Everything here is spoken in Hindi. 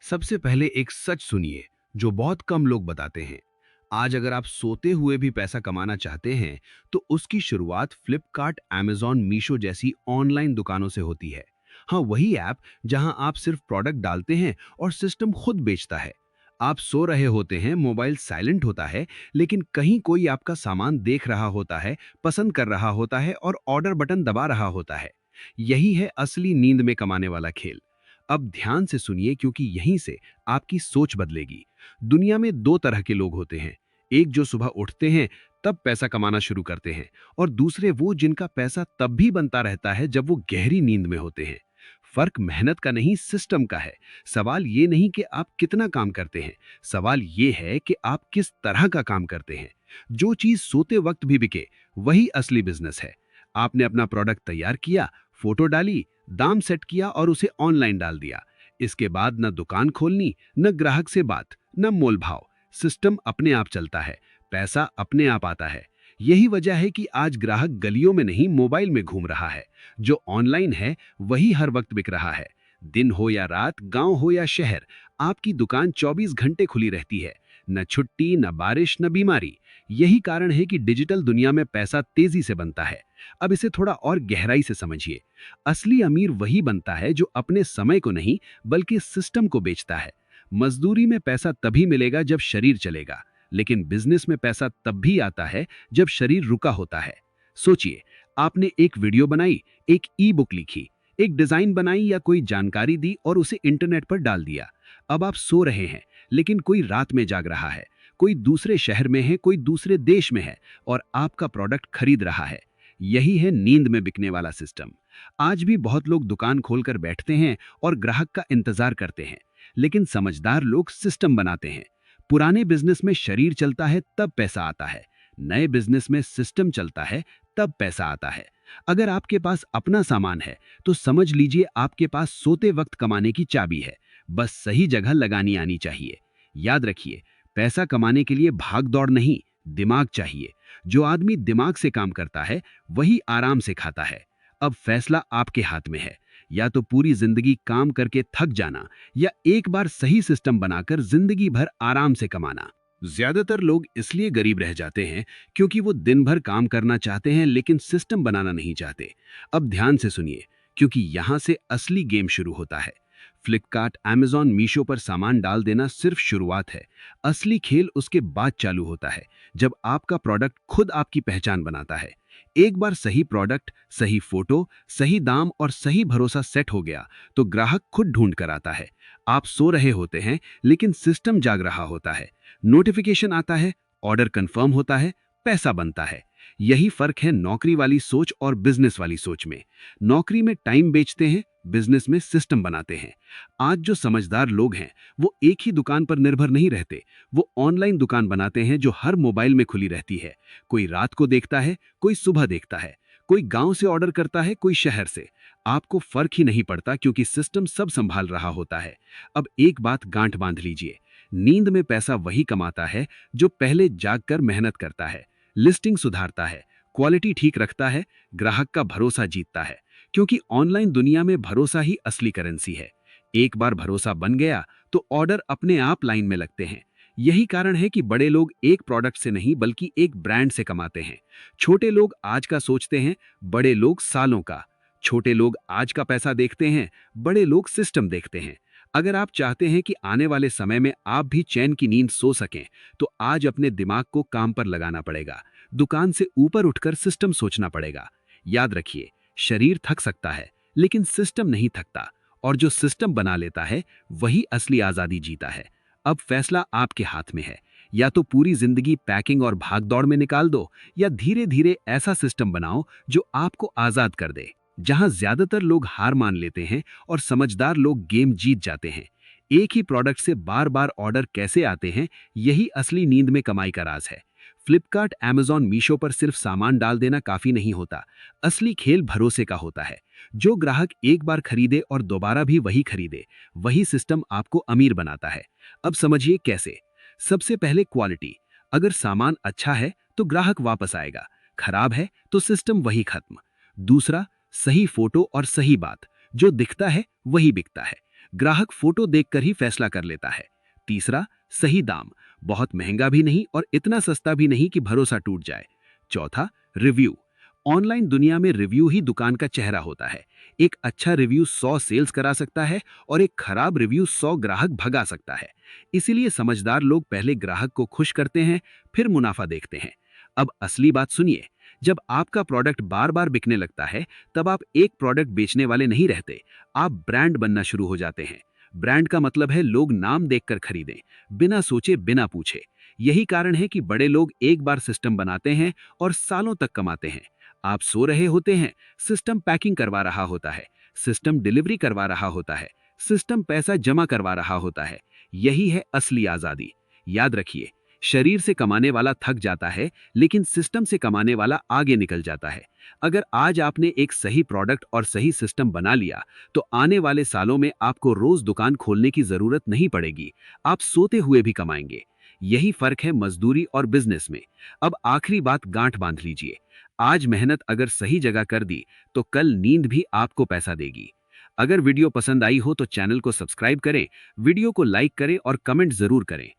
सबसे पहले एक सच सुनिए जो बहुत कम लोग बताते हैं। आज अगर आप सोते हुए भी पैसा कमाना चाहते हैं तो उसकी शुरुआत फ्लिपकार्ट, अमेज़न, मीशो जैसी ऑनलाइन दुकानों से होती है। हाँ, वही ऐप जहां आप सिर्फ प्रोडक्ट डालते हैं और सिस्टम खुद बेचता है। आप सो रहे होते हैं, मोबाइल साइलेंट होता है, लेकिन कहीं कोई आपका सामान देख रहा होता है, पसंद कर रहा होता है और ऑर्डर बटन दबा रहा होता है। यही है असली नींद में कमाने वाला खेल। अब ध्यान से सुनिए क्योंकि यहीं से आपकी सोच बदलेगी। दुनिया में दो तरह के लोग होते हैं। एक जो सुबह उठते हैं तब पैसा कमाना शुरू करते हैं, और दूसरे वो जिनका पैसा तब भी बनता रहता है जब वो गहरी नींद में होते हैं। फर्क मेहनत का नहीं, सिस्टम का है। सवाल ये नहीं कि आप कितना काम करते हैं, सवाल ये है कि आप किस तरह का काम करते हैं। जो चीज सोते वक्त भी बिके, वही असली बिजनेस है। आपने अपना प्रोडक्ट तैयार किया, फोटो डाली, दाम सेट किया और उसे ऑनलाइन डाल दिया। इसके बाद न दुकान खोलनी, न ग्राहक से बात, न मोल भाव। सिस्टम अपने आप चलता है, पैसा अपने आप आता है। यही वजह है कि आज ग्राहक गलियों में नहीं, मोबाइल में घूम रहा है। जो ऑनलाइन है वही हर वक्त बिक रहा है। दिन हो या रात, गांव हो या शहर, आपकी दुकान 24 घंटे खुली रहती है। न छुट्टी, न बारिश, न बीमारी। यही कारण है कि डिजिटल दुनिया में पैसा तेजी से बनता है। अब इसे थोड़ा और गहराई से समझिए। असली अमीर वही बनता है जो अपने समय को नहीं बल्कि सिस्टम को बेचता है। मजदूरी में पैसा तभी मिलेगा जब शरीर चलेगा, लेकिन बिजनेस में पैसा तब भी आता है जब शरीर रुका होता है। सोचिए, आपने एक वीडियो बनाई, एक ई बुक लिखी, एक डिजाइन बनाई या कोई जानकारी दी और उसे इंटरनेट पर डाल दिया। अब आप सो रहे हैं, लेकिन कोई रात में जाग रहा है, कोई दूसरे शहर में है, कोई दूसरे देश में है और आपका प्रोडक्ट खरीद रहा है। यही है नींद में बिकने वाला सिस्टम। आज भी बहुत लोग दुकान खोलकर बैठते हैं और ग्राहक का इंतजार करते हैं, लेकिन समझदार लोग सिस्टम बनाते हैं। पुराने बिजनेस में शरीर चलता है तब पैसा आता है, नए बिजनेस में सिस्टम चलता है तब पैसा आता है। अगर आपके पास अपना सामान है तो समझ लीजिए आपके पास सोते वक्त कमाने की चाबी है। बस सही जगह लगानी आनी चाहिए। याद रखिए, पैसा कमाने के लिए भाग दौड़ नहीं, दिमाग चाहिए। जो आदमी दिमाग से काम करता है वही आराम से खाता है। अब फैसला आपके हाथ में है, या तो पूरी जिंदगी काम करके थक जाना, या एक बार सही सिस्टम बनाकर जिंदगी भर आराम से कमाना। ज्यादातर लोग इसलिए गरीब रह जाते हैं क्योंकि वो दिन भर काम करना चाहते हैं लेकिन सिस्टम बनाना नहीं चाहते। अब ध्यान से सुनिए, क्योंकि यहां से असली गेम शुरू होता है। फ्लिपकार्ट, अमेज़न, मीशो पर सामान डाल देना सिर्फ शुरुआत है। असली खेल उसके बाद चालू होता है, जब आपका प्रोडक्ट खुद आपकी पहचान बनाता है। एक बार सही प्रोडक्ट, सही फोटो, सही दाम और सही भरोसा सेट हो गया तो ग्राहक खुद ढूंढ कर आता है। आप सो रहे होते हैं लेकिन सिस्टम जाग रहा होता है। नोटिफिकेशन आता है, ऑर्डर कंफर्म होता है, पैसा बनता है। यही फर्क है नौकरी वाली सोच और बिजनेस वाली सोच में। नौकरी में टाइम बेचते हैं, बिजनेस में सिस्टम बनाते हैं। आज जो समझदार लोग हैं वो एक ही दुकान पर निर्भर नहीं रहते, वो ऑनलाइन दुकान बनाते हैं जो हर मोबाइल में खुली रहती है। कोई रात को देखता है, कोई सुबह देखता है, कोई गांव से ऑर्डर करता है, कोई शहर से। आपको फर्क ही नहीं पड़ता क्योंकि सिस्टम सब संभाल रहा होता है। अब एक बात गांठ बांध लीजिए, नींद में पैसा वही कमाता है जो पहले जागकर मेहनत करता है, लिस्टिंग सुधारता है, क्वालिटी ठीक रखता है, ग्राहक का भरोसा जीतता है। क्योंकि ऑनलाइन दुनिया में भरोसा ही असली करेंसी है। एक बार भरोसा बन गया तो ऑर्डर अपने आप लाइन में लगते हैं। यही कारण है कि बड़े लोग एक प्रोडक्ट से नहीं बल्कि एक ब्रांड से कमाते हैं। छोटे लोग आज का सोचते हैं, बड़े लोग सालों का। छोटे लोग आज का पैसा देखते हैं, बड़े लोग सिस्टम देखते हैं। अगर आप चाहते हैं कि आने वाले समय में आप भी चैन की नींद सो सकें, तो आज अपने दिमाग को काम पर लगाना पड़ेगा। दुकान से ऊपर उठकर सिस्टम सोचना पड़ेगा। याद रखिए, शरीर थक सकता है लेकिन सिस्टम नहीं थकता, और जो सिस्टम बना लेता है वही असली आजादी जीता है। अब फैसला आपके हाथ में है, या तो पूरी जिंदगी पैकिंग और भागदौड़ में निकाल दो, या धीरे धीरे ऐसा सिस्टम बनाओ जो आपको आजाद कर दे। जहां ज्यादातर लोग हार मान लेते हैं और समझदार लोग गेम जीत जाते हैं। एक ही प्रोडक्ट से बार बार ऑर्डर कैसे आते हैं, यही असली नींद में कमाई का राज है। फ्लिपकार्ट, अमेज़न, मीशो पर सिर्फ सामान डाल देना काफी नहीं होता। असली खेल भरोसे का होता है। जो ग्राहक एक बार खरीदे और दोबारा भी वही खरीदे, वही सिस्टम आपको अमीर बनाता है। अब समझिए कैसे। सबसे पहले क्वालिटी। अगर सामान अच्छा है तो ग्राहक वापस आएगा, खराब है तो सिस्टम वही खत्म। दूसरा, सही फोटो और सही बात। जो दिखता है वही बिकता है। ग्राहक फोटो देखकर ही फैसला कर लेता है। तीसरा, सही दाम, बहुत महंगा भी नहीं और इतना सस्ता भी नहीं कि भरोसा टूट जाए। चौथा, रिव्यू, ऑनलाइन दुनिया में रिव्यू ही दुकान का चेहरा होता है। एक अच्छा रिव्यू 100 सेल्स करा सकता है और एक खराब रिव्यू 100 ग्राहक भगा सकता है। इसीलिए समझदार लोग पहले ग्राहक को खुश करते हैं, फिर मुनाफा देखते हैं। अब असली बात सुनिए, जब आपका प्रोडक्ट बार बार बिकने लगता है, तब आप एक प्रोडक्ट बेचने वाले नहीं रहते, आप ब्रांड बनना शुरू हो जाते हैं। ब्रांड का मतलब है लोग नाम देखकर खरीदें, बिना सोचे बिना पूछे। यही कारण है कि बड़े लोग एक बार सिस्टम बनाते हैं और सालों तक कमाते हैं। आप सो रहे होते हैं, सिस्टम पैकिंग करवा रहा होता है, सिस्टम डिलीवरी करवा रहा होता है, सिस्टम पैसा जमा करवा रहा होता है। यही है असली आजादी। याद रखिए, शरीर से कमाने वाला थक जाता है, लेकिन सिस्टम से कमाने वाला आगे निकल जाता है। अगर आज आपने एक सही प्रोडक्ट और सही सिस्टम बना लिया, तो आने वाले सालों में आपको रोज दुकान खोलने की जरूरत नहीं पड़ेगी। आप सोते हुए भी कमाएंगे। यही फर्क है मजदूरी और बिजनेस में। अब आखिरी बात गांठ बांध लीजिए। आज मेहनत अगर सही जगह कर दी, तो कल नींद भी आपको पैसा देगी। अगर वीडियो पसंद आई हो तो चैनल को सब्सक्राइब करें, वीडियो को लाइक करें और कमेंट जरूर करें।